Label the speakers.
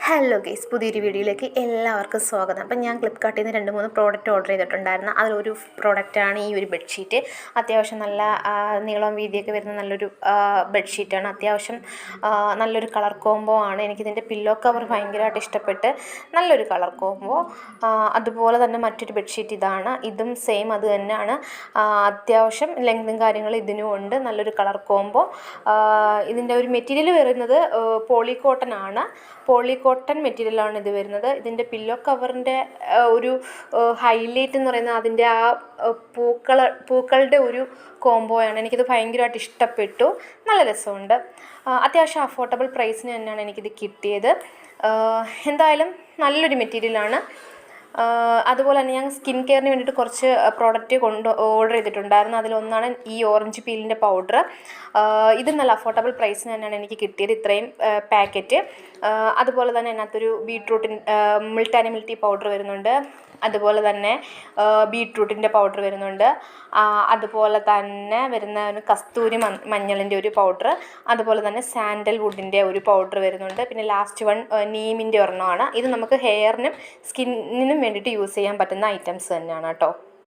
Speaker 1: Hello guys, പുതിയൊരു വീഡിയോയിലേക്ക് എല്ലാവർക്കും സ്വാഗതം. അപ്പം ഞാൻ ഫ്ലിപ്കാർട്ടിൽ നിന്ന് 2-3 പ്രോഡക്റ്റ് ഓർഡർ ചെയ്തിട്ടുണ്ടായിരുന്നു. അതിലൊരു പ്രോഡക്റ്റാണ് ഈ ഒരു ബെഡ്ഷീറ്റ്. അത്യാവശ്യം നല്ല നീളവും വീതിയൊക്കെ വരുന്ന നല്ലൊരു ബെഡ്ഷീറ്റാണ്. അത്യാവശ്യം നല്ലൊരു കളർ കോംബോ ആണ്. എനിക്കിതിൻ്റെ പില്ലോ കവർ ഭയങ്കരമായിട്ട് ഇഷ്ടപ്പെട്ട്. നല്ലൊരു കളർ കോംബോ. അതുപോലെ തന്നെ മറ്റൊരു ബെഡ്ഷീറ്റ് ഇതാണ്. ഇതും സെയിം അത് തന്നെയാണ്. അത്യാവശ്യം ലെങ്തും കാര്യങ്ങളും ഇതിനും ഉണ്ട്. നല്ലൊരു കളർ കോംബോ. ഇതിൻ്റെ ഒരു മെറ്റീരിയൽ വരുന്നത് പോളിക്കോട്ടൺ ആണ്. പോളിക്കോട്ടൺ മെറ്റീരിയലാണ് ഇത് വരുന്നത്. ഇതിൻ്റെ പില്ലോ കവറിൻ്റെ ഒരു ഹൈലൈറ്റ് എന്ന് പറയുന്നത് അതിൻ്റെ ആ പൂക്കളുടെ ഒരു കോംബോയാണ്. എനിക്കിത് ഭയങ്കരമായിട്ട് ഇഷ്ടപ്പെട്ടു. നല്ല രസമുണ്ട്. അത്യാവശ്യം അഫോർഡബിൾ പ്രൈസിന് തന്നെയാണ് എനിക്കിത് കിട്ടിയത്. എന്തായാലും നല്ലൊരു മെറ്റീരിയലാണ്. അതുപോലെ തന്നെ ഞാൻ സ്കിൻ കെയറിന് വേണ്ടിയിട്ട് കുറച്ച് പ്രോഡക്റ്റ് ഓർഡർ ചെയ്തിട്ടുണ്ടായിരുന്നു. അതിലൊന്നാണ് ഈ ഓറഞ്ച് പീലിൻ്റെ പൗഡർ. ഇത് നല്ല അഫോർഡബിൾ പ്രൈസിന് തന്നെയാണ് എനിക്ക് കിട്ടിയത്, ഇത്രയും പാക്കറ്റ്. അതുപോലെ തന്നെ അതിനകത്തൊരു മുൾട്ടാനി മിൽട്ടി പൗഡർ വരുന്നുണ്ട്. അതുപോലെ തന്നെ ബീട്രൂട്ടിൻ്റെ പൗഡർ വരുന്നുണ്ട്. അതുപോലെ തന്നെ വരുന്ന ഒരു കസ്തൂരി മഞ്ഞളിൻ്റെ ഒരു പൗഡർ. അതുപോലെ തന്നെ സാൻഡൽ വുഡിൻ്റെ ഒരു പൗഡർ വരുന്നുണ്ട്. പിന്നെ ലാസ്റ്റ് വൺ നീമിൻ്റെ ഒരെണ്ണമാണ്. ഇത് നമുക്ക് ഹെയറിനും സ്കിന്നിനും വേണ്ടിയിട്ട് യൂസ് ചെയ്യാൻ പറ്റുന്ന ഐറ്റംസ് തന്നെയാണ് കേട്ടോ.